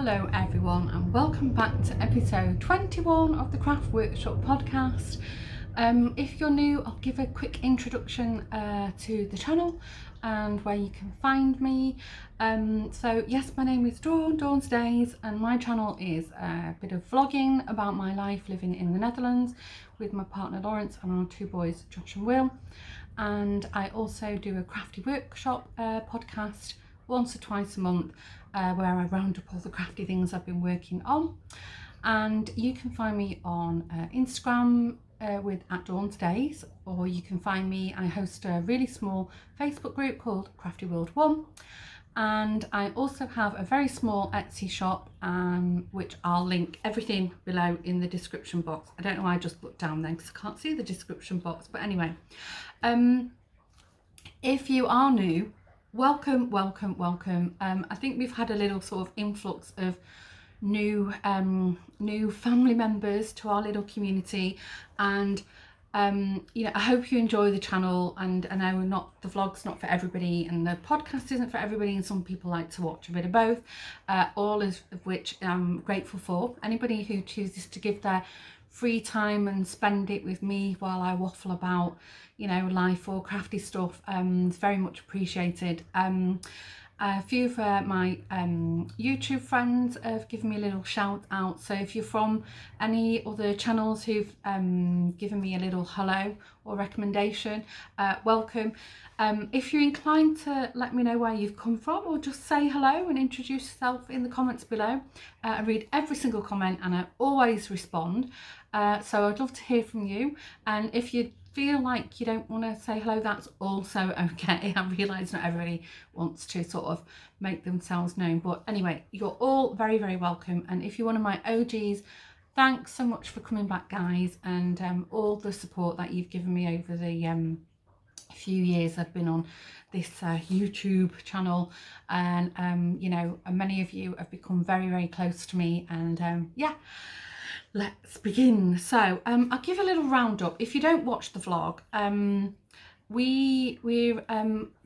Hello everyone and welcome back to episode 21 of the Craft Workshop podcast. If you're new, I'll give a quick introduction to the channel and where you can find me. So yes, my name is Dawn's Days, and my channel is a bit of vlogging about my life living in the Netherlands with my partner Lawrence and our two boys Josh and Will. And I also do a crafty workshop podcast once or twice a month where I round up all the crafty things I've been working on. And you can find me on Instagram with @DawnsDays, or you can find me, I host a really small Facebook group called Crafty World 1, and I also have a very small Etsy shop which I'll link everything below in the description box. I don't know why I just looked down then because I can't see the description box, but anyway, if you are new, welcome. I think we've had a little sort of influx of new family members to our little community, and you know, I hope you enjoy the channel. And I know the vlog's not for everybody and the podcast isn't for everybody, and some people like to watch a bit of both, all of which I'm grateful for. Anybody who chooses to give their free time and spend it with me while I waffle about, you know, life or crafty stuff, is very much appreciated. A few of my YouTube friends have given me a little shout out, so if you're from any other channels who've given me a little hello or recommendation, welcome. If you're inclined to let me know where you've come from, or just say hello and introduce yourself in the comments below, I read every single comment and I always respond, so I'd love to hear from you. And if you feel like you don't want to say hello, that's also okay. I realise not everybody wants to sort of make themselves known, but anyway, you're all very welcome. And if you're one of my OGs, thanks so much for coming back, guys, and all the support that you've given me over the few years I've been on this YouTube channel. And you know, many of you have become very close to me, and yeah, let's begin. So I'll give a little roundup. If you don't watch the vlog,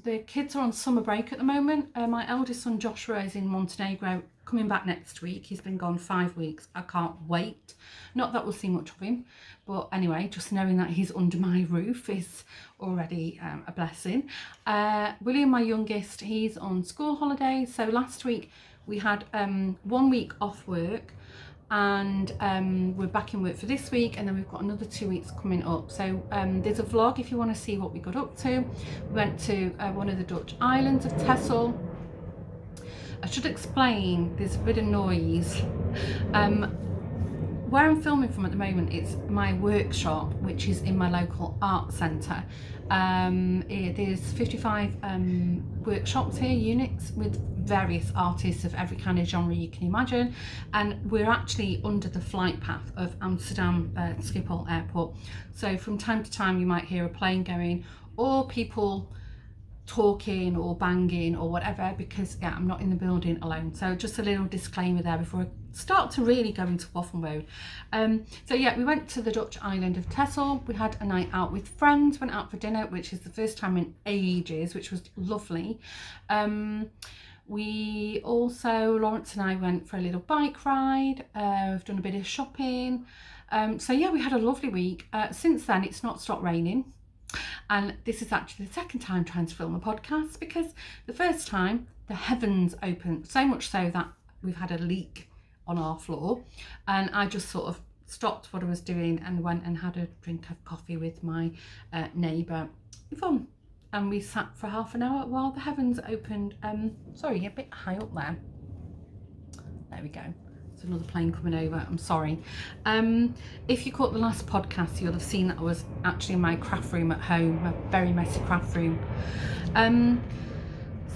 the kids are on summer break at the moment. My eldest son Joshua is in Montenegro, coming back next week. He's been gone 5 weeks. I can't wait. Not that we'll see much of him, but anyway, just knowing that he's under my roof is already a blessing. William, my youngest, he's on school holidays. So last week we had 1 week off work, and we're back in work for this week, and then we've got another 2 weeks coming up. So there's a vlog if you want to see what we got up to. We went to one of the Dutch islands of Tessel. I should explain, there's a bit of noise. Where I'm filming from at the moment, it's my workshop, which is in my local art centre. There's 55 workshops here, units, with various artists of every kind of genre you can imagine, and we're actually under the flight path of Amsterdam Schiphol Airport. So from time to time you might hear a plane going, or people talking or banging or whatever, because yeah, I'm not in the building alone. So just a little disclaimer there before I start to really go into waffle mode. So yeah, we went to the Dutch island of Tessel. We had a night out with friends, went out for dinner, which is the first time in ages, which was lovely. We also, Lawrence and I went for a little bike ride. We've done a bit of shopping. So yeah, we had a lovely week. Since then, it's not stopped raining. And this is actually the second time trying to film a podcast, because the first time the heavens opened, so much so that we've had a leak on our floor, and I just sort of stopped what I was doing and went and had a drink of coffee with my neighbour Yvonne, and we sat for half an hour while the heavens opened. Sorry, a bit high up there. There we go. Another plane coming over, I'm sorry. If you caught the last podcast, you'll have seen that I was actually in my craft room at home, a very messy craft room.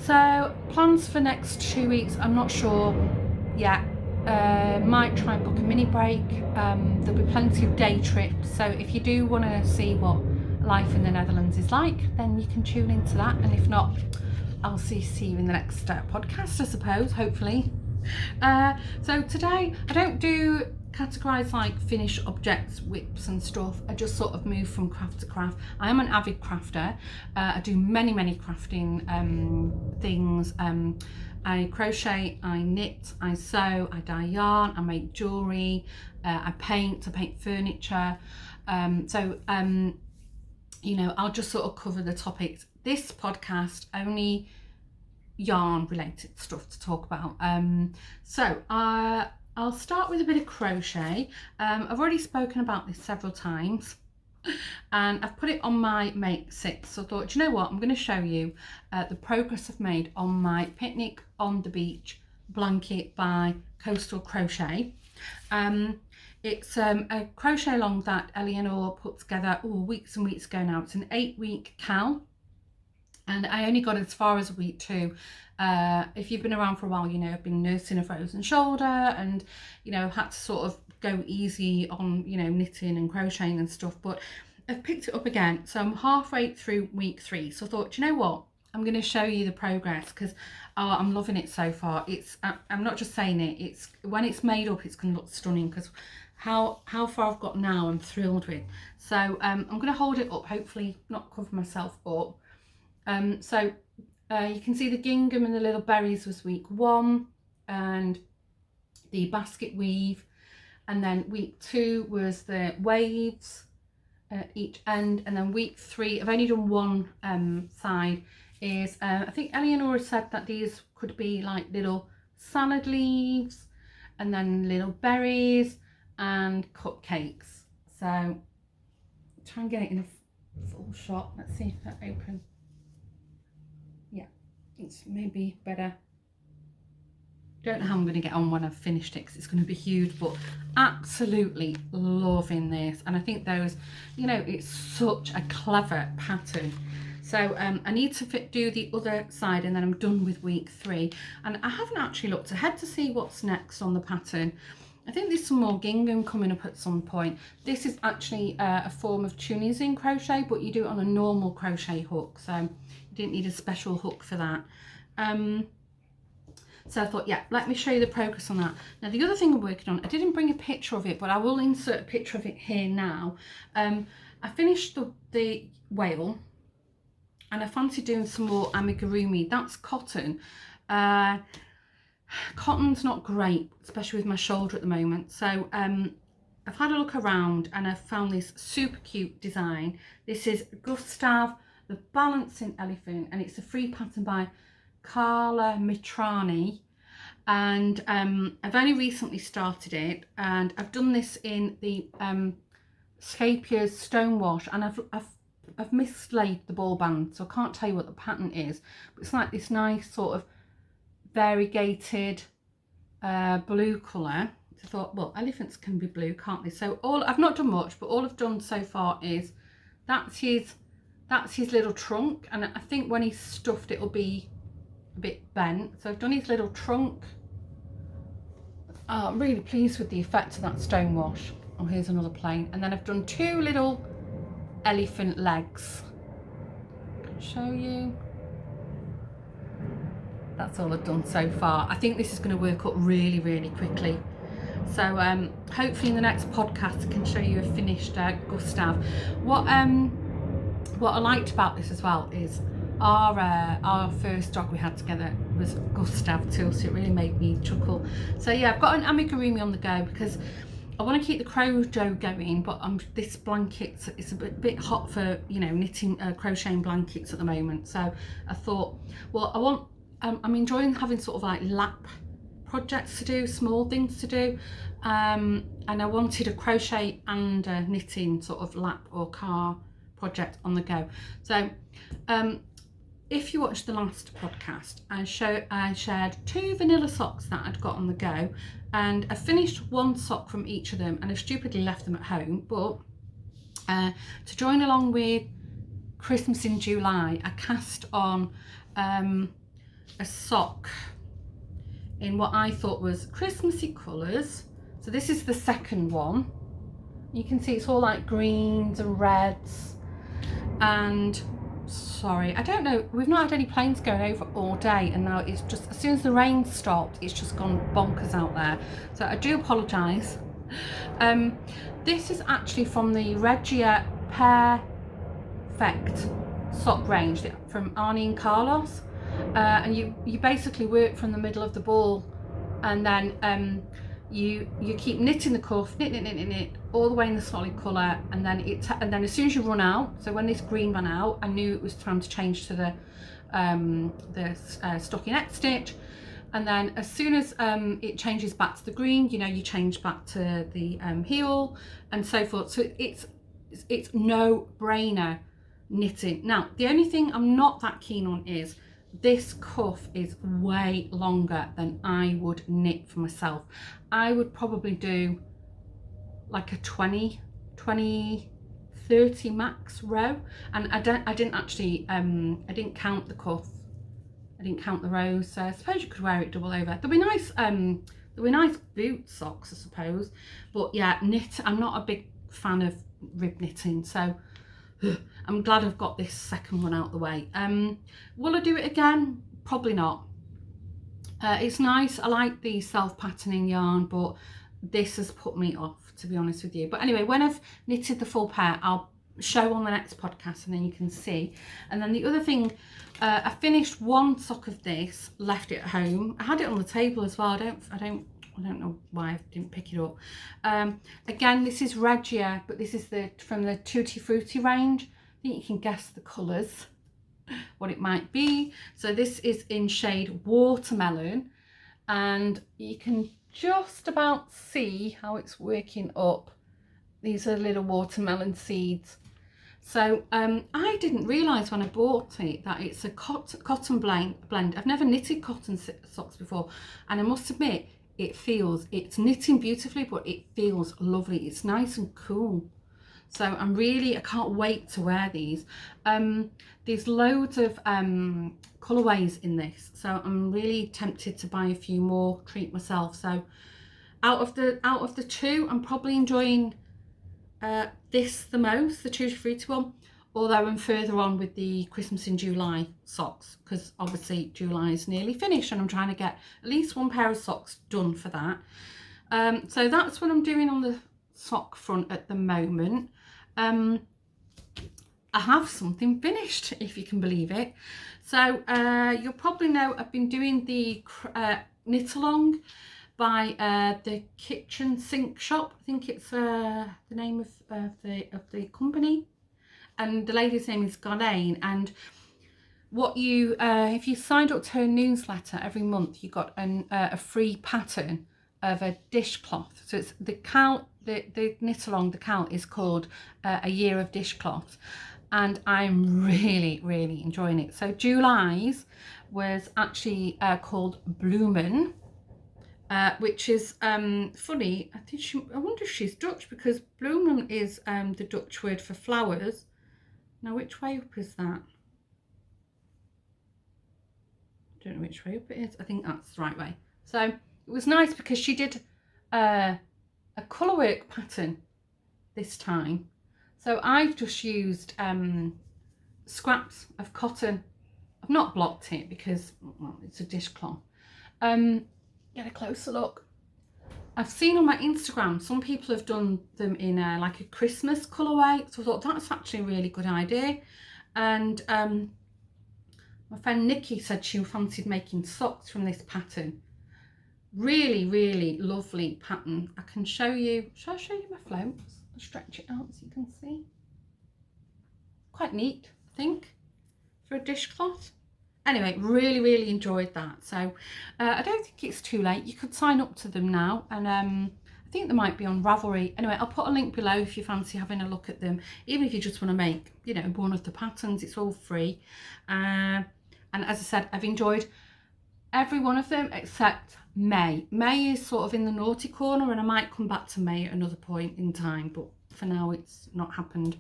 So plans for next 2 weeks, I'm not sure yet. Might try and book a mini break. There'll be plenty of day trips, so if you do want to see what life in the Netherlands is like, then you can tune into that, and if not, I'll see you in the next podcast, I suppose, hopefully. So today I don't do categorise like finished objects, whips and stuff. I just sort of move from craft to craft. I am an avid crafter. I do many crafting things. I crochet, I knit, I sew, I dye yarn, I make jewellery, I paint furniture. You know, I'll just sort of cover the topics. This podcast only yarn related stuff to talk about. I'll start with a bit of crochet. I've already spoken about this several times and I've put it on my Make 6. So I thought, you know what, I'm going to show you the progress I've made on my Picnic on the Beach blanket by Coastal Crochet. It's a crochet along that Eleanor put together weeks and weeks ago now. It's an 8-week cal. And I only got as far as week 2. If you've been around for a while, you know, I've been nursing a frozen shoulder and, you know, had to sort of go easy on, you know, knitting and crocheting and stuff. But I've picked it up again. So I'm halfway through week 3. So I thought, you know what? I'm going to show you the progress because I'm loving it so far. It's I'm not just saying it. It's when it's made up, it's going to look stunning because how far I've got now, I'm thrilled with. So I'm going to hold it up, hopefully not cover myself up. You can see the gingham and the little berries was week 1 and the basket weave, and then week 2 was the waves at each end, and then week 3 I've only done one side is I think Eleanor said that these could be like little salad leaves and then little berries and cupcakes. So try and get it in a full shot. Let's see if that opens. Yeah, it's maybe better. Don't know how I'm going to get on when I've finished it because it's going to be huge, but absolutely loving this. And I think those, you know, it's such a clever pattern. So I need to do the other side and then I'm done with week 3. And I haven't actually looked ahead to see what's next on the pattern. I think there's some more gingham coming up at some point. This is actually a form of Tunisian crochet, but you do it on a normal crochet hook. So you didn't need a special hook for that. So I thought, yeah, let me show you the progress on that. Now, the other thing I'm working on, I didn't bring a picture of it, but I will insert a picture of it here now. I finished the whale and I fancy doing some more amigurumi. That's cotton. Cotton's not great, especially with my shoulder at the moment. So I've had a look around and I've found this super cute design. This is Gustav, the Balancing Elephant, and it's a free pattern by Carla Mitrani. And I've only recently started it, and I've done this in the Scheepjes stonewash, and I've mislaid the ball band, so I can't tell you what the pattern is, but it's like this nice sort of variegated blue colour. So I thought, well, elephants can be blue, can't they? So I've not done much, but all I've done so far is that's his little trunk, and I think when he's stuffed it'll be a bit bent. So I've done his little trunk. I'm really pleased with the effect of that stonewash. Oh, here's another plain, and then I've done 2 little elephant legs. I'll show you. That's all I've done so far. I think this is going to work up really, really quickly. So hopefully in the next podcast I can show you a finished Gustav. What I liked about this as well is our first dog we had together was Gustav too, so it really made me chuckle. So yeah, I've got an amigurumi on the go because I want to keep the crojo going, but this blanket, it's a bit hot for, you know, knitting crocheting blankets at the moment. So I thought, well, I'm enjoying having sort of like lap projects to do, small things to do, and I wanted a crochet and a knitting sort of lap or car project on the go. So if you watched the last podcast, I shared 2 vanilla socks that I'd got on the go, and I finished 1 sock from each of them, and I stupidly left them at home. But to join along with Christmas in July, I cast on a sock in what I thought was Christmassy colours. So this is the second one. You can see it's all like greens and reds, and sorry, I don't know, we've not had any planes going over all day, and now it's just, as soon as the rain stopped, it's just gone bonkers out there. So I do apologise This is actually from the Regia Pairperfect sock range from Arnie and Carlos, and you basically work from the middle of the ball, and then you keep knitting the cuff, knit all the way in the solid colour, and then as soon as you run out, so when this green ran out, I knew it was time to change to the stockinette stitch. And then as soon as it changes back to the green, you know, you change back to the heel and so forth. So it's no brainer knitting. Now, the only thing I'm not that keen on is this cuff is way longer than I would knit for myself. I would probably do like a 20, 30 max row. And I didn't actually, I didn't count the cuff. I didn't count the rows, so I suppose you could wear it double over. There'll be nice boot socks, I suppose. But yeah, knit, I'm not a big fan of rib knitting, so I'm glad I've got this second one out the way. Will I do it again? Probably not. It's nice, I like the self-patterning yarn, but this has put me off, to be honest with you. But anyway, when I've knitted the full pair, I'll show on the next podcast and then you can see. And then the other thing, I finished one sock of this, left it at home. I had it on the table as well. I don't know why I didn't pick it up. Again, this is Regia, but this is from the Tutti Frutti range. I think you can guess the colours, what it might be. So this is in shade Watermelon, and you can just about see how it's working up. These are little watermelon seeds. So I didn't realise when I bought it that it's a cotton blend. I've never knitted cotton socks before, and I must admit it's knitting beautifully, but it feels lovely. It's nice and cool. So I can't wait to wear these. There's loads of colourways in this, so I'm really tempted to buy a few more, treat myself. So out of the two, I'm probably enjoying this the most, the Tutti Frutti one, although I'm further on with the Christmas in July socks, because obviously July is nearly finished and I'm trying to get at least one pair of socks done for that. So that's what I'm doing on the sock front at the moment. I have something finished, if you can believe it. So you'll probably know I've been doing the knit along by the kitchen sink shop. I think it's the name of the company, and the lady's name is Garlane. And what you if you signed up to her newsletter every month, you got a free pattern of a dishcloth. So it's the knit along, the count is called A Year of Dishcloth, and I'm really enjoying it. So July's was actually called Bloomin', which is funny. I wonder if she's Dutch, because bloemen is the Dutch word for flowers. Now, which way up is that? I don't know which way up it is. I think that's the right way. So it was nice because she did a colourwork pattern this time. So I've just used scraps of cotton. I've not blocked it because, well, it's a dishcloth. Get a closer look. I've seen on my Instagram some people have done them in like a Christmas colourway, so I thought that's actually a really good idea. And my friend Nikki said she fancied making socks from this pattern. Really lovely pattern. I can show you. Shall I show you my floats? I'll stretch it out so you can see. Quite neat, I think, for a dishcloth. Anyway, really enjoyed that. So I don't think it's too late. You could sign up to them now, and I think they might be on Ravelry. Anyway, I'll put a link below if you fancy having a look at them, even if you just want to make, you know, one of the patterns. It's all free. And as I said, I've enjoyed every one of them except May. May is sort of in the naughty corner, and I might come back to May at another point in time, but for now it's not happened.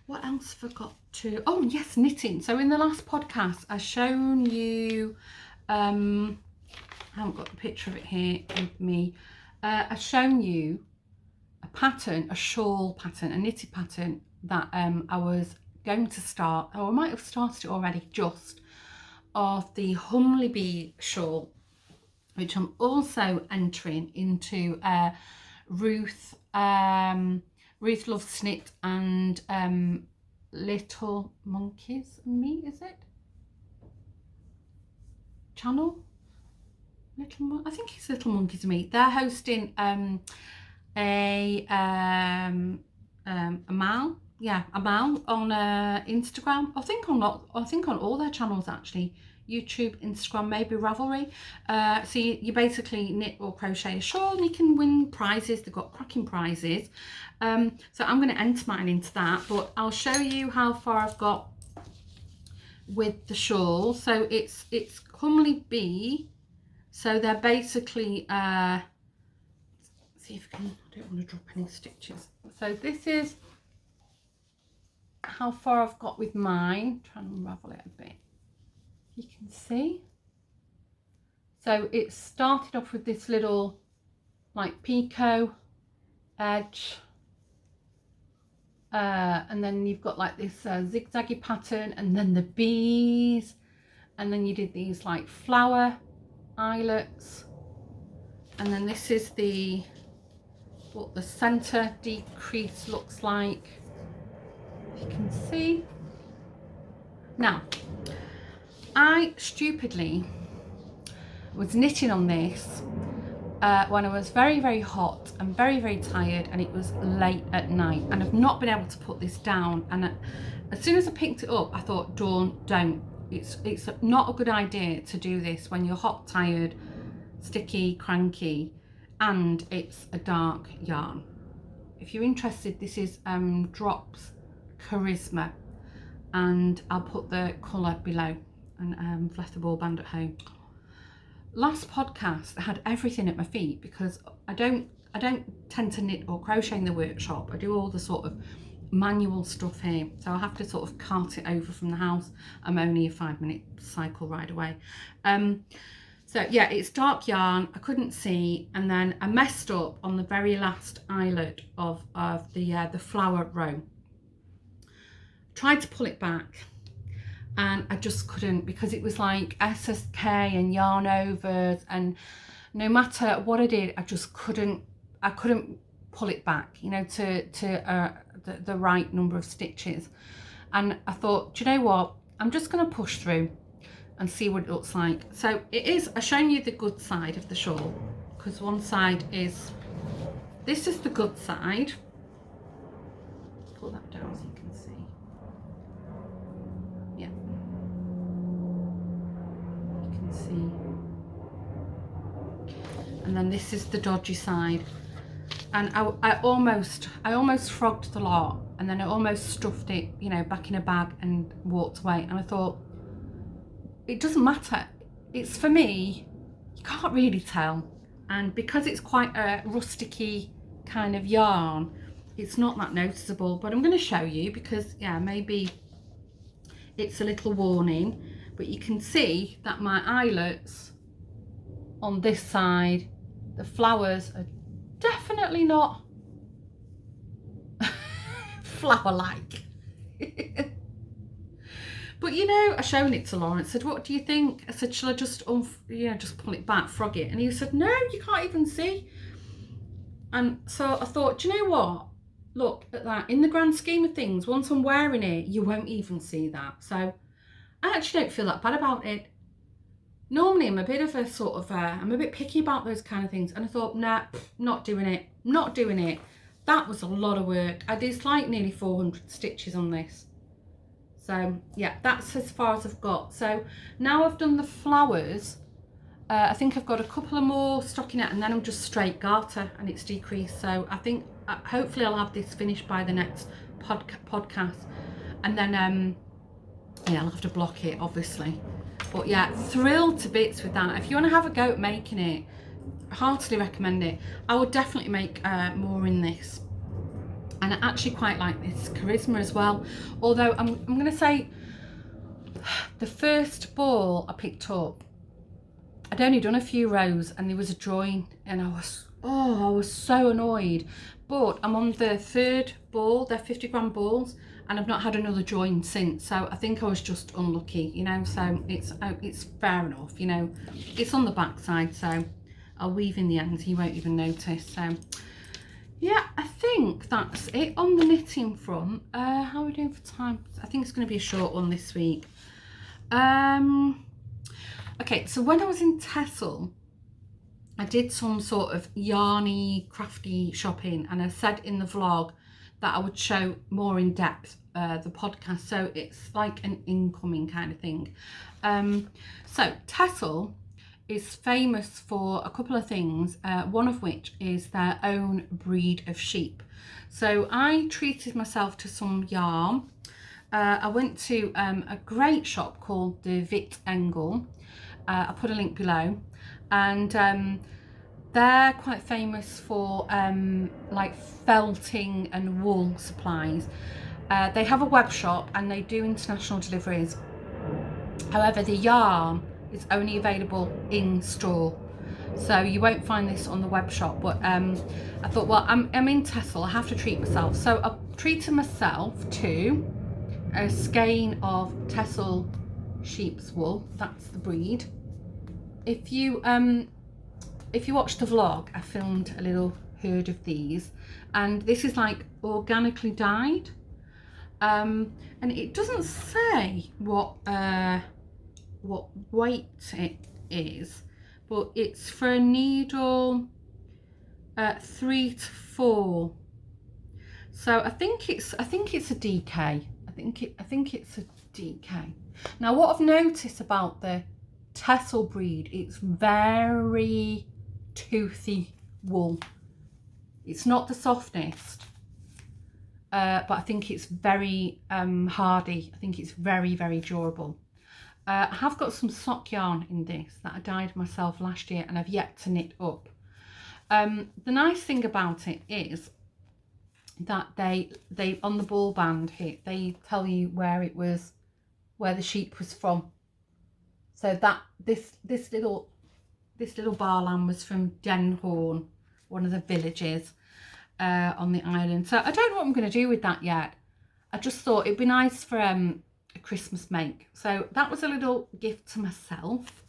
What else have I got to? Oh yes, knitting. So in the last podcast I've shown you, I haven't got the picture of it here with me. I've shown you a pattern, a shawl pattern, a knitted pattern that I was going to start, or I might have started it already, just of the Humlebi shawl. which I'm also entering into Ruth Loves Knit and Little Monkeys and Me, is it? Channel? I think it's Little Monkeys and Me. They're hosting a mal, a mal on Instagram. I think on all their channels actually. YouTube, Instagram, maybe Ravelry. So you basically knit or crochet a shawl and you can win prizes. They've got cracking prizes. So I'm going to enter mine into that, but I'll show you how far I've got with the shawl. So it's Humlebi. So they're basically see if I can, I don't want to drop any stitches. So this is how far I've got with mine. Trying to unravel it a bit. You can see. So it started off with this little like picot edge, and then you've got like this zigzaggy pattern, and then the bees, and then you did these like flower eyelets, and then this is what the center decrease looks like. You can see. Now I stupidly was knitting on this when I was very hot and very tired, and it was late at night, and I've not been able to put this down. And as soon as I picked it up, I thought, Dawn, don't. It's not a good idea to do this when you're hot, tired, sticky, cranky, and it's a dark yarn. If you're interested, this is Drops Karisma, and I'll put the colour below, and I've left the ball band at home. Last podcast I had everything at my feet because I don't tend to knit or crochet in the workshop. I do all the sort of manual stuff here, so I have to sort of cart it over from the house. I'm only a 5-minute cycle ride away. So yeah, it's dark yarn, I couldn't see, and then I messed up on the very last eyelet of the flower row. Tried to pull it back and I just couldn't, because it was like SSK and yarn overs, and no matter what I did, I just couldn't pull it back, you know, to the right number of stitches. And I thought, do you know what, I'm just going to push through and see what it looks like. So it is, I've shown you the good side of the shawl, because one side is, this is the good side. Pull that down so you can see. Yeah, you can see. And then this is the dodgy side. And I almost frogged the lot, and then I almost stuffed it, you know, back in a bag and walked away. And I thought, it doesn't matter. It's, for me, you can't really tell. And because it's quite a rusticy kind of yarn, it's not that noticeable. But I'm going to show you because, yeah, maybe it's a little warning. But you can see that my eyelets on this side, the flowers are definitely not flower-like. But you know, I shown it to Lawrence, said, what do you think? I said, shall I just just pull it back, frog it? And he said, no, you can't even see. And so I thought, do you know what? Look at that. In the grand scheme of things, once I'm wearing it, you won't even see that. So I actually don't feel that bad about it. Normally I'm a bit of a sort of, I'm a bit picky about those kind of things. And I thought, nah, not doing it, not doing it. That was a lot of work. I did like nearly 400 stitches on this. So yeah, that's as far as I've got. So now I've done the flowers. I think I've got a couple of more stockinette, and then I'm just straight garter and it's decreased. So I think hopefully I'll have this finished by the next podcast. And then yeah, I'll have to block it obviously. But yeah, thrilled to bits with that. If you want to have a go at making it, heartily recommend it. I would definitely make more in this. And I actually quite like this Karisma as well. Although I'm going to say the first ball I picked up, I'd only done a few rows and there was a join, and I was so annoyed. But I'm on the third ball, they're 50 gram balls, and I've not had another join since, so I think I was just unlucky, you know. So it's fair enough, you know. It's on the back side, so I'll weave in the ends, you won't even notice. So yeah, I think that's it on the knitting front. How are we doing for time? I think it's going to be a short one this week. Okay, so when I was in Tessel, I did some sort of yarny, crafty shopping, and I said in the vlog that I would show more in depth the podcast, so it's like an incoming kind of thing. So Tessel is famous for a couple of things, one of which is their own breed of sheep. So I treated myself to some yarn. I went to a great shop called De Witte Engel. I'll put a link below, and they're quite famous for like felting and wool supplies. They have a web shop and they do international deliveries. However, the yarn is only available in store, so you won't find this on the web shop. But I thought, well, I'm in Tessel, I have to treat myself. So I treated myself to a skein of Tessel sheep's wool. That's the breed. If you watch the vlog, I filmed a little herd of these, and this is like organically dyed, and it doesn't say what weight it is, but it's for a needle 3 to 4. So I think it's a DK. I think it's a DK. Now, what I've noticed about the Tessel breed, it's very toothy wool. It's not the softest, but I think it's very hardy. I think it's very, very durable. I have got some sock yarn in this that I dyed myself last year, and I've yet to knit up. The nice thing about it is that they on the ball band here, they tell you where the sheep was from. So that this little bar lamb was from Den Hoorn, one of the villages on the island. So I don't know what I'm going to do with that yet. I just thought it'd be nice for a Christmas make. So that was a little gift to myself.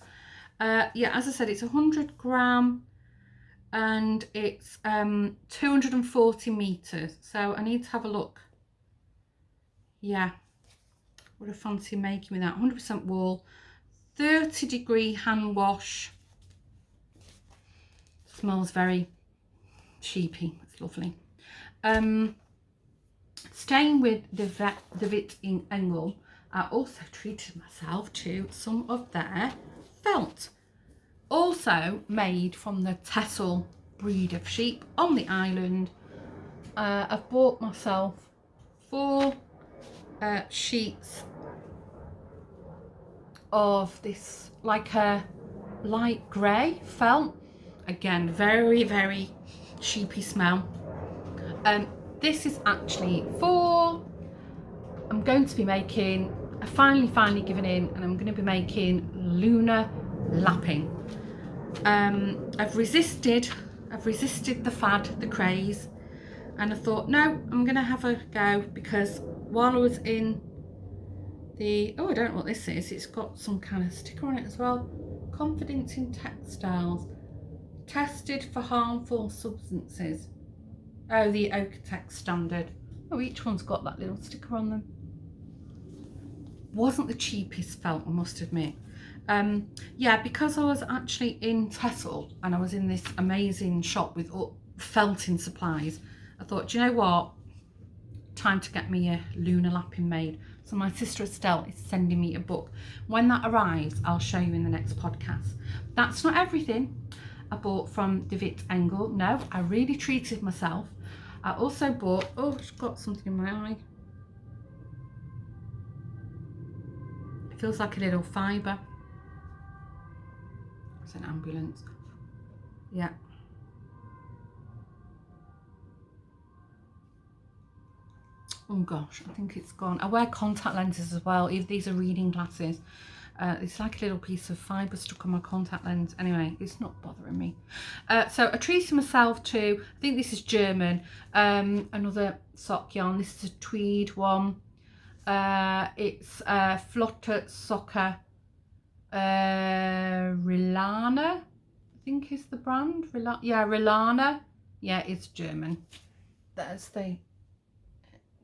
Yeah, as I said, it's 100 gram and it's 240 meters. So I need to have a look. Yeah, what a fancy making with that. 100% wool, 30-degree hand wash. Smells very sheepy. It's lovely. Staying with the Witte Engel, I also treated myself to some of their felt, also made from the Tessel breed of sheep on the island. I've bought myself 4 sheets of this, like a light grey felt. Again, very, very sheepy smell. This is actually for, I'm going to be making, I finally given in, and I'm going to be making lunar lapping. I've resisted the fad, the craze, and I thought, no, I'm going to have a go, because while I was in the, oh, I don't know what this is, it's got some kind of sticker on it as well. Confidence in textiles. Tested for harmful substances. Oh, the Okotex standard. Oh, each one's got that little sticker on them. Wasn't the cheapest felt, I must admit. Yeah, because I was actually in Tessel and I was in this amazing shop with felting supplies, I thought, do you know what? Time to get me a lunar lapping made. So my sister Estelle is sending me a book. When that arrives, I'll show you in the next podcast. That's not everything I bought from De Witte Engel. No, I really treated myself. I also bought, oh, it's got something in my eye. It feels like a little fibre. It's an ambulance. Yeah. Oh gosh, I think it's gone. I wear contact lenses as well. If these are reading glasses. It's like a little piece of fibre stuck on my contact lens. Anyway, it's not bothering me. So I treated myself to, I think this is German, another sock yarn. This is a tweed one. It's Flutter Soccer Rilana, I think is the brand. Yeah, Rilana. Yeah, it's German. That's the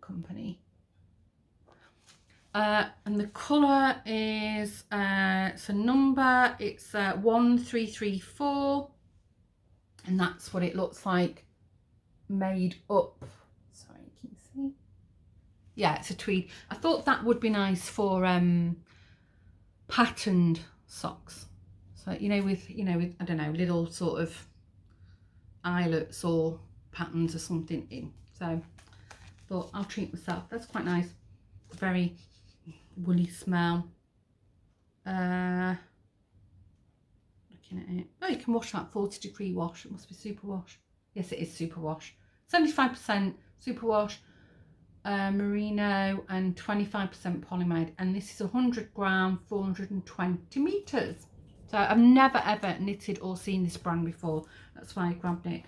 company. And the colour is, it's a number, it's 1334, and that's what it looks like made up. Sorry, can you see? Yeah, it's a tweed. I thought that would be nice for patterned socks. So, with I don't know, little sort of eyelets or patterns or something in. So, but I'll treat myself. That's quite nice. Very woolly smell. Looking at it. Oh, you can wash that 40-degree wash. It must be super wash. Yes, it is super wash. 75% super wash, merino, and 25% polyamide. And this is 100 gram, 420 meters. So I've never ever knitted or seen this brand before. That's why I grabbed it.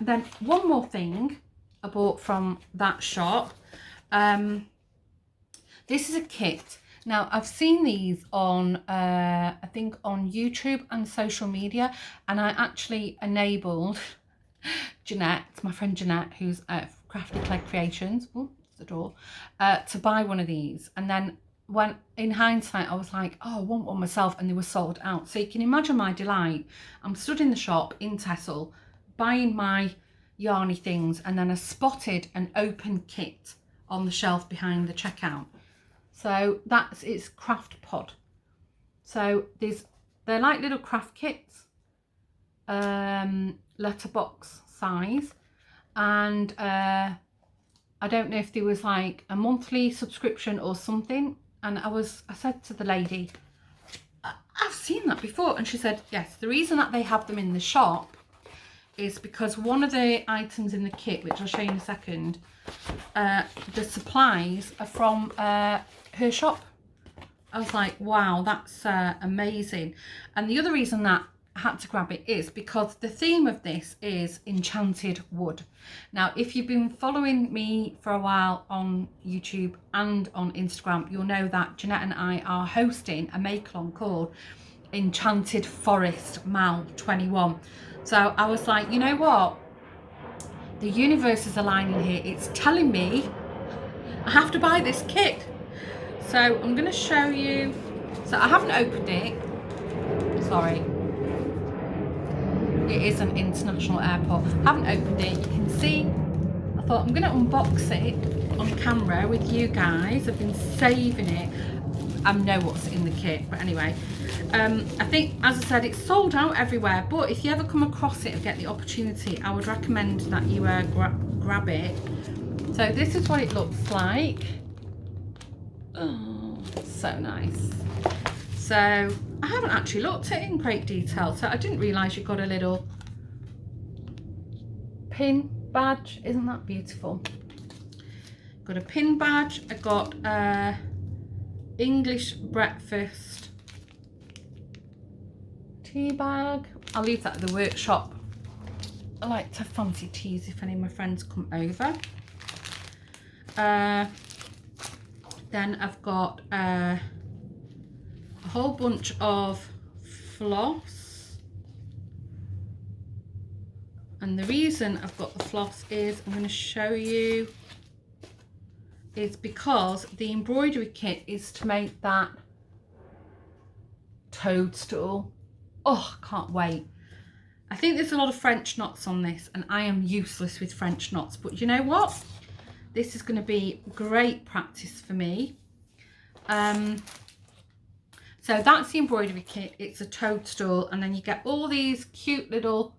Then one more thing I bought from that shop. This is a kit. Now, I've seen these on, I think on YouTube and social media, and I actually enabled Jeanette, my friend Jeanette, who's at Crafty Clay Creations, oh, it's the door, to buy one of these. And then when, in hindsight, I was like, oh, I want one myself, and they were sold out. So you can imagine my delight. I'm stood in the shop in Tessel, buying my yarny things, and then I spotted an open kit on the shelf behind the checkout. So it's Craft Pod. So they're like little craft kits, letterbox size, and I don't know if there was like a monthly subscription or something. And I said to the lady, I've seen that before, and she said yes. The reason that they have them in the shop is because one of the items in the kit, which I'll show you in a second, the supplies are from her shop. I was like, wow, that's amazing. And the other reason that I had to grab it is because the theme of this is enchanted wood. Now, if you've been following me for a while on YouTube and on Instagram, you'll know that Jeanette and I are hosting a make-along called Enchanted Forest Mal 21. So I was like, you know what? The universe is aligning here. It's telling me I have to buy this kit. So I'm going to show you. So I haven't opened it. Sorry. It is an international airport. I haven't opened it. You can see. I thought I'm going to unbox it on camera with you guys. I've been saving it. I know what's in the kit, but anyway. I think, as I said, it's sold out everywhere, but if you ever come across it and get the opportunity, I would recommend that you grab it. So this is what it looks like. Oh, so nice. So I haven't actually looked at it in great detail, so I didn't realise you got a little pin badge. Isn't that beautiful? Got a pin badge. I got English breakfast tea bag. I'll leave that at the workshop. I like to fancy teas if any of my friends come over. Then I've got a whole bunch of floss. And the reason I've got the floss is, I'm going to show you, is because the embroidery kit is to make that toadstool. Oh, I can't wait. I think there's a lot of French knots on this, and I am useless with French knots, but you know what? This is going to be great practice for me. So that's the embroidery kit. It's a toadstool, and then you get all these cute little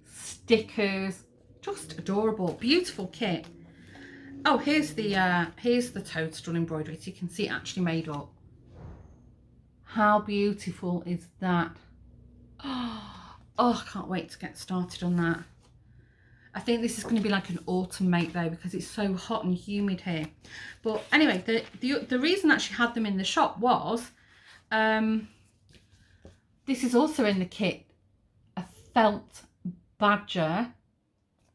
stickers. Just adorable, beautiful kit. Oh, here's the toadstool embroidery, so you can see it actually made up. How beautiful is that? Oh, I can't wait to get started on that. I think this is going to be like an autumn make though, because it's so hot and humid here. But anyway, the reason that she had them in the shop was, this is also in the kit, a felt badger,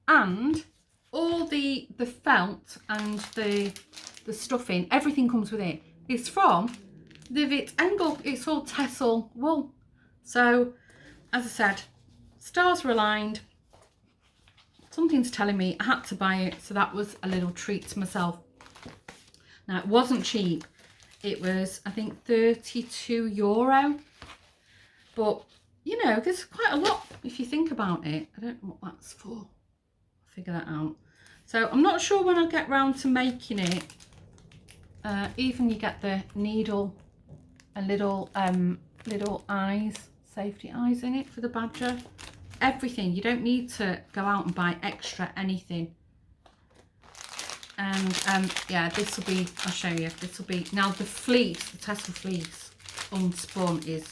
and all the felt and the the stuffing, everything comes with it. It's from the Vit Engel. It's all Tessel wool. So, as I said, stars were aligned. Something's telling me I had to buy it, so that was a little treat to myself. Now, it wasn't cheap. It was, I think, €32. But, you know, there's quite a lot if you think about it. I don't know what that's for. I'll figure that out. So, I'm not sure when I'll get round to making it. Even you get the needle and little eyes, safety eyes in it for the badger. Everything. You don't need to go out and buy extra anything. And yeah, this will be, I'll show you, this will be, now the fleece, the Tessel fleece unspun is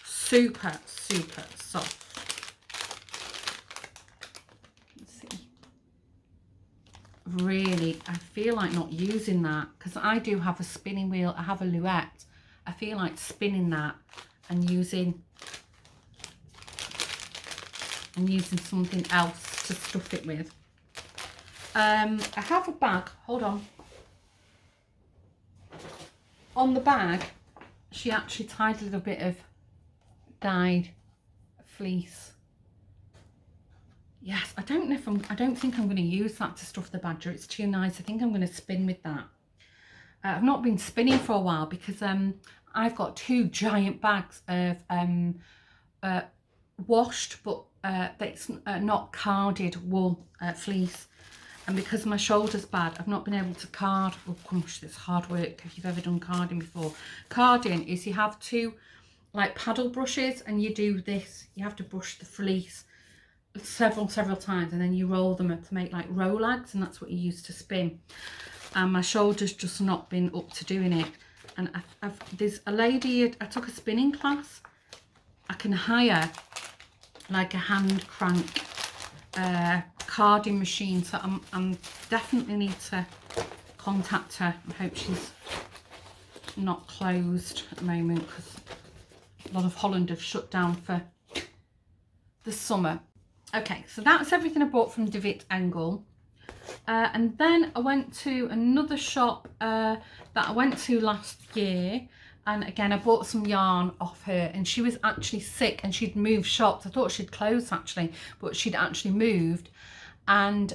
super, super soft. Let's see. Really, I feel like not using that because I do have a spinning wheel, I have a Luette. I feel like spinning that and using something else to stuff it with. I have a bag, hold on the bag she actually tied a little bit of dyed fleece. Yes, I don't think I'm going to use that to stuff the badger. It's too nice. I think I'm going to spin with that. I've not been spinning for a while because I've got 2 giant bags of washed but that's not carded wool fleece, and because my shoulder's bad I've not been able to card. Oh gosh, it's hard work if you've ever done carding before. Carding is you have 2 like paddle brushes and you do this, you have to brush the fleece several times and then you roll them up to make like rollags, and that's what you use to spin. And my shoulder's just not been up to doing it, and there's a lady, I took a spinning class. I can hire like a hand crank carding machine, so I'm definitely need to contact her. I hope she's not closed at the moment because a lot of Holland have shut down for the summer. Okay, so that's everything I bought from Vit Engel. And then I went to another shop that I went to last year, and again I bought some yarn off her, and she was actually sick and she'd moved shops. I thought she'd closed actually, but she'd actually moved, and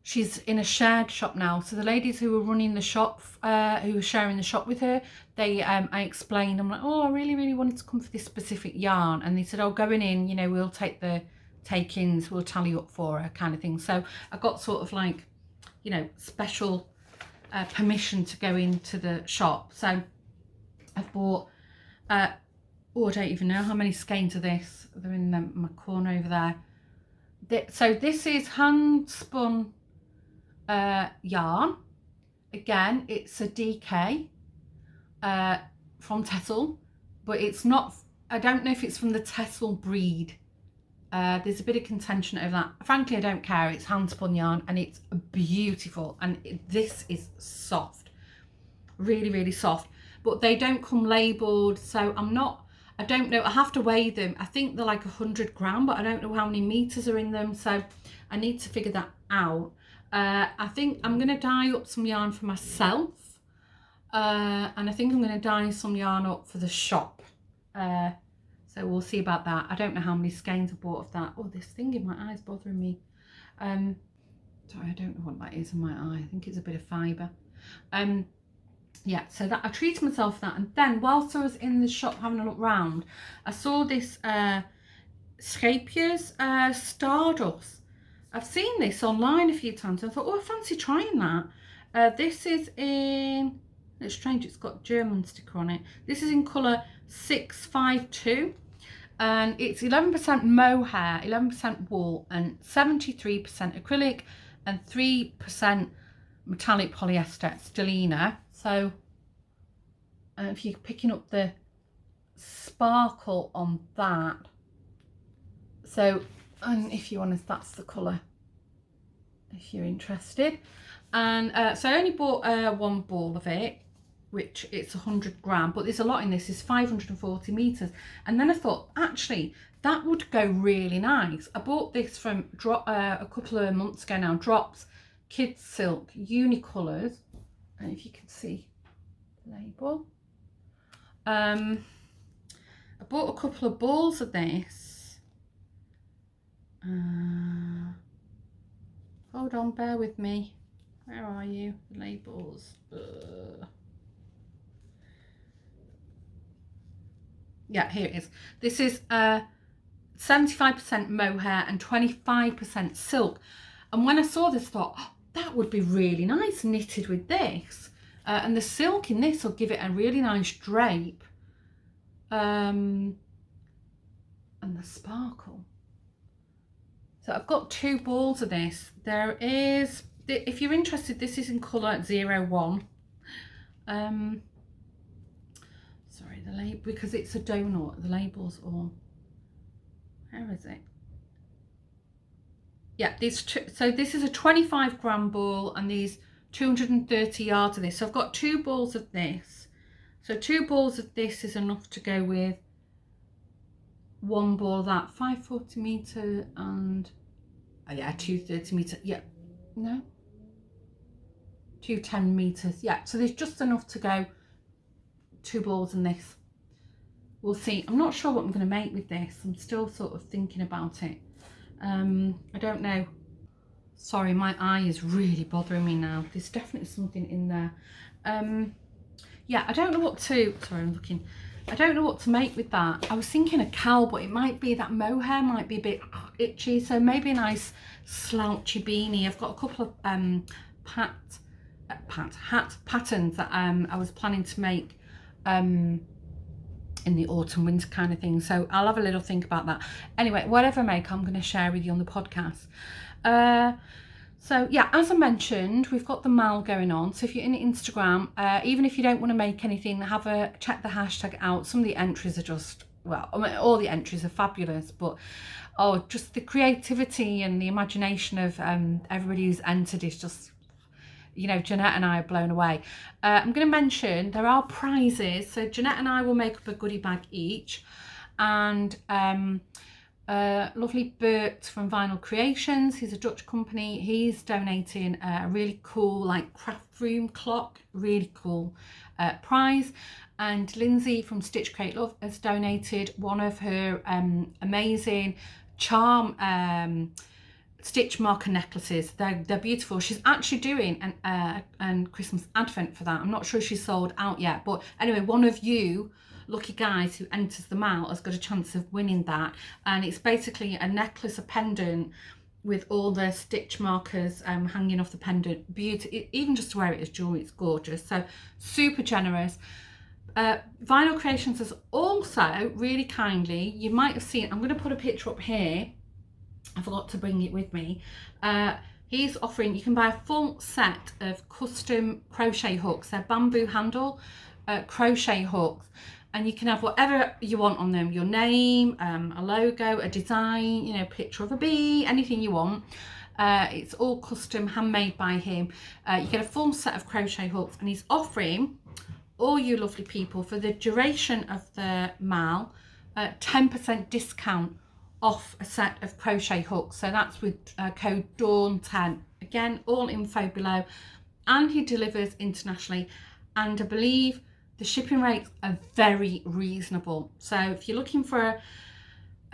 she's in a shared shop now. So the ladies who were running the shop, who were sharing the shop with her, they I explained, I'm like, oh, I really wanted to come for this specific yarn, and they said, oh, going in, you know, we'll take the take-ins, we'll tally up for her, kind of thing. So I got sort of like, you know, special permission to go into the shop. So I've bought oh, I don't even know how many skeins of this. They're in my corner over there. So this is hand spun yarn. Again, it's a DK from Tessel, but it's not, I don't know if it's from the Tessel breed. There's a bit of contention over that. Frankly, I don't care. It's hand spun yarn and it's beautiful, and this is soft, really soft, but they don't come labelled, so I don't know, I have to weigh them. I think they're like 100 gram, but I don't know how many meters are in them, so I need to figure that out. I think I'm going to dye up some yarn for myself, and I think I'm going to dye some yarn up for the shop. So we'll see about that. I don't know how many skeins I bought of that. Oh, this thing in my eye is bothering me. Sorry, I don't know what that is in my eye. I think it's a bit of fibre. Yeah, so that I treated myself that, and then whilst I was in the shop having a look round, I saw this Scheepjes Stardust. I've seen this online a few times and I thought, oh, I fancy trying that. This is in, it's strange, it's got German sticker on it. This is in colour 652, and it's 11% mohair, 11% wool, and 73% acrylic and 3% metallic polyester stellina. So if you're picking up the sparkle on that, so, and if you want to, that's the colour if you're interested. And so I only bought one ball of it, which it's 100 gram, but there's a lot in this. It's 540 meters. And then I thought, actually, that would go really nice. I bought this from a couple of months ago now, Drops. Kids Silk Unicolours, and if you can see the label. I bought a couple of balls of this. Hold on, bear with me. Where are you? The labels. Yeah, here it is. This is 75% mohair and 25% silk. And when I saw this, I thought, oh, that would be really nice knitted with this. And the silk in this will give it a really nice drape. And the sparkle. So I've got 2 balls of this. There is, if you're interested, this is in colour 01. Sorry, the label, because it's a donut, the label's all, where is it? Yeah, these two, so this is a 25 gram ball and these 230 yards of this. So I've got 2 balls of this. So 2 balls of this is enough to go with 1 ball of that. 540 metre and, oh yeah, 230 metre, yeah, no, 210 metres, yeah. So there's just enough to go 2 balls in this. We'll see. I'm not sure what I'm going to make with this. I'm still sort of thinking about it. I don't know. Sorry, my eye is really bothering me now. There's definitely something in there. Yeah, I don't know what to, sorry, I'm looking. I don't know what to make with that. I was thinking a cowl, but it might be that mohair might be a bit itchy. So maybe a nice slouchy beanie. I've got a couple of hat patterns that I was planning to make in the autumn winter kind of thing, so I'll have a little think about that. Anyway, whatever I make, I'm going to share with you on the podcast. So yeah, as I mentioned, we've got the mal going on. So if you're in Instagram, even if you don't want to make anything, check the hashtag out. Some of the entries are just, well, I mean, all the entries are fabulous, but oh, just the creativity and the imagination of everybody who's entered is just, you know, Jeanette and I are blown away. I'm going to mention there are prizes. So Jeanette and I will make up a goodie bag each. And lovely Bert from Vinyl Creations, he's a Dutch company. He's donating a really cool, like, craft room clock. Really cool prize. And Lindsay from Stitch Create Love has donated one of her amazing charm stitch marker necklaces. They're beautiful. She's actually doing an Christmas advent for that. I'm not sure she's sold out yet, but anyway, one of you lucky guys who enters them out has got a chance of winning that. And it's basically a necklace, a pendant with all the stitch markers hanging off the pendant. Beauty, even just to wear it as jewelry, it's gorgeous. So super generous. Vinyl Creations has also really kindly, you might have seen, I'm going to put a picture up here, I forgot to bring it with me. He's offering, you can buy a full set of custom crochet hooks. They're bamboo handle crochet hooks, and you can have whatever you want on them. Your name, a logo, a design, you know, picture of a bee, anything you want. It's all custom, handmade by him. You get a full set of crochet hooks, and he's offering all you lovely people, for the duration of the mal, 10% discount off a set of crochet hooks. So that's with code DAWN10. Again, all info below. And he delivers internationally, and I believe the shipping rates are very reasonable. So if you're looking for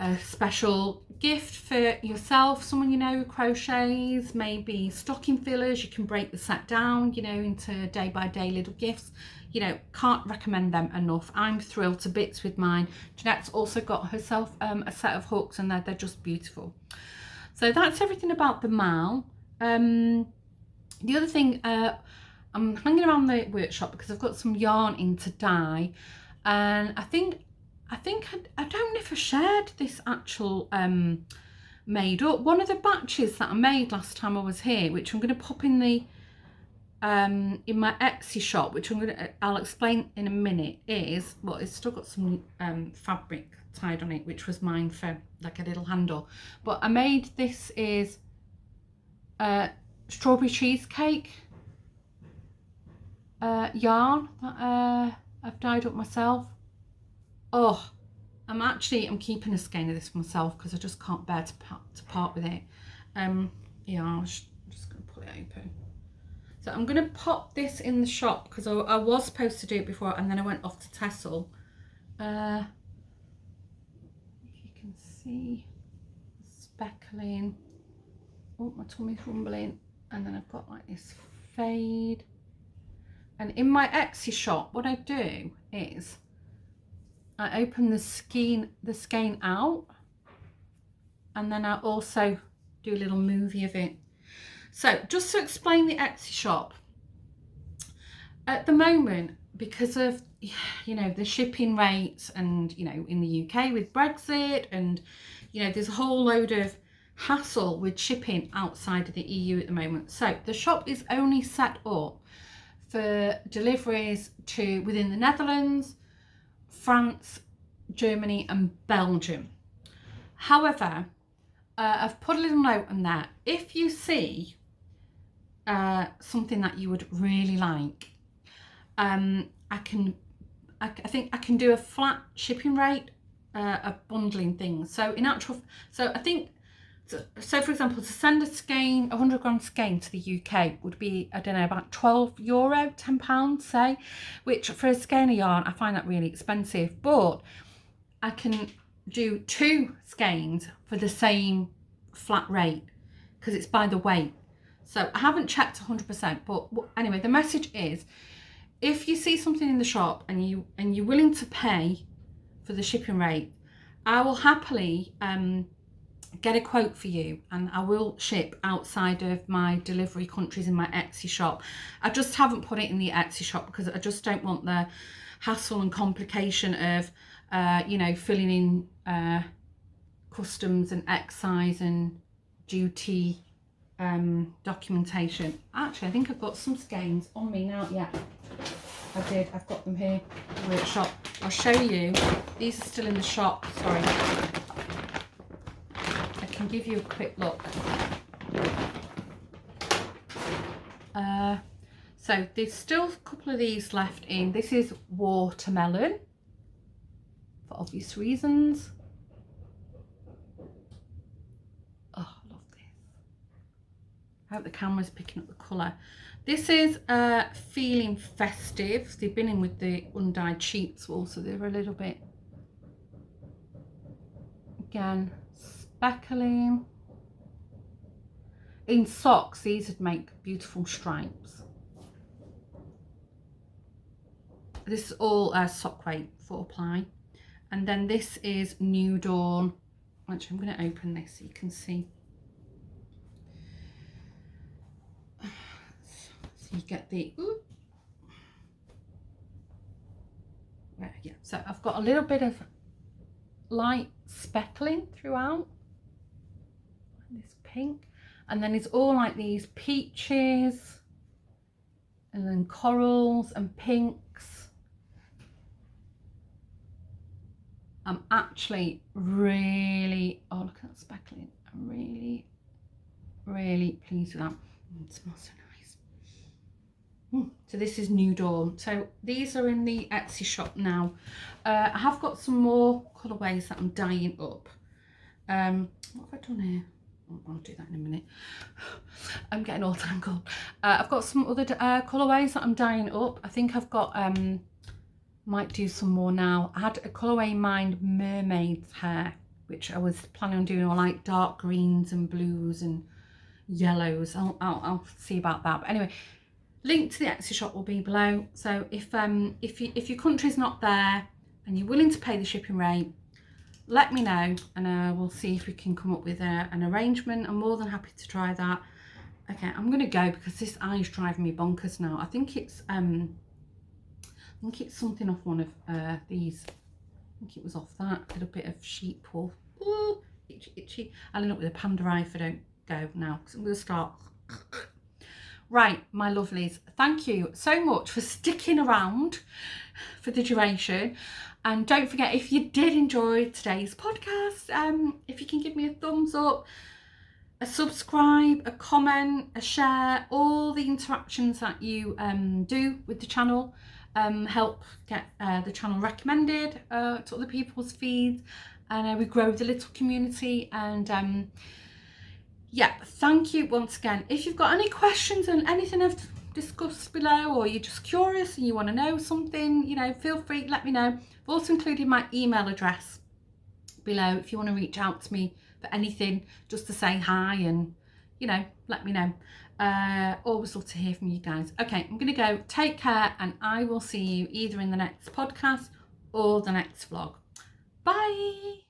a special gift for yourself, someone you know who crochets, maybe stocking fillers, you can break the set down, you know, into day by day little gifts. You know, can't recommend them enough. I'm thrilled to bits with mine. Jeanette's also got herself a set of hooks, and they're just beautiful. So that's everything about the mal. The other thing, I'm hanging around the workshop because I've got some yarn in to dye, and I don't know if I shared this actual made up. One of the batches that I made last time I was here, which I'm going to pop in the in my Etsy shop, which I'll explain in a minute, is, well, it's still got some fabric tied on it, which was mine for like a little handle. But I made, this is strawberry cheesecake yarn that I've dyed up myself. Oh, I'm keeping a skein of this for myself because I just can't bear to part with it. Yeah, I'll just going to put it open. So I'm going to pop this in the shop because I was supposed to do it before and then I went off to Tessel. If you can see speckling. Oh, my tummy's rumbling. And then I've got like this fade. And in my Etsy shop, what I do is I open the skein out, and then I also do a little movie of it. So just to explain the Etsy shop, at the moment, because of, you know, the shipping rates and, you know, in the UK with Brexit and, you know, there's a whole load of hassle with shipping outside of the EU at the moment. So the shop is only set up for deliveries to within the Netherlands, France, Germany and Belgium. However, I've put a little note on that. If you see something that you would really like, I think I can do a flat shipping rate of bundling things. So I think, so for example, to send a skein, 100 gram skein to the UK would be, I don't know, about €12, £10, say, which for a skein of yarn, I find that really expensive. But I can do 2 skeins for the same flat rate because it's by the weight. So I haven't checked 100%, but anyway, the message is, if you see something in the shop and you're willing to pay for the shipping rate, I will happily get a quote for you and I will ship outside of my delivery countries in my Etsy shop. I just haven't put it in the Etsy shop because I just don't want the hassle and complication of you know, filling in customs and excise and duty documentation. Actually, I think I've got some skeins on me now. Yeah, I did. I've got them here in the workshop. I'll show you. These are still in the shop. Sorry. I can give you a quick look. So there's still a couple of these left in. This is watermelon, for obvious reasons. Oh, I love this. I hope the camera's picking up the colour. This is feeling festive. They've been in with the undyed sheep's wool, so they're a little bit, again, speckling. In socks, these would make beautiful stripes. This is all sock weight 4-ply. And then this is New Dawn. Actually, I'm going to open this so you can see. So you get the, yeah. So I've got a little bit of light speckling throughout. This pink. And then it's all like these peaches and then corals and pinks. I'm actually really, oh look at that speckling. I'm really, really pleased with that. It smells so nice. So this is New Dawn. So these are in the Etsy shop now. I have got some more colourways that I'm dyeing up. What have I done here? I'll do that in a minute. I'm getting all tangled. I've got some other colourways that I'm dyeing up. I think I've got, might do some more now. I had a colourway in mind, mermaid's hair, which I was planning on doing all like dark greens and blues and yellows. I'll see about that. But anyway, link to the Etsy shop will be below. So if your country's not there and you're willing to pay the shipping rate, let me know and we'll see if we can come up with an arrangement. I'm more than happy to try that. Okay, I'm gonna go because this eye is driving me bonkers now. I think it's something off one of these. I think it was off that. A little bit of sheep wool. Ooh, itchy, itchy. I'll end up with a panda eye if I don't go now because I'm gonna start. Right, my lovelies, thank you so much for sticking around for the duration. And don't forget, if you did enjoy today's podcast, if you can give me a thumbs up, a subscribe, a comment, a share, all the interactions that you do with the channel help get the channel recommended to other people's feeds, and we grow the little community. And yeah, thank you once again. If you've got any questions on anything I've discussed below, or you're just curious and you want to know something, you know, feel free, let me know. I've also included my email address below if you want to reach out to me for anything, just to say hi and, you know, let me know. Always love to hear from you guys. Okay, I'm gonna go. Take care, and I will see you either in the next podcast or the next vlog. Bye.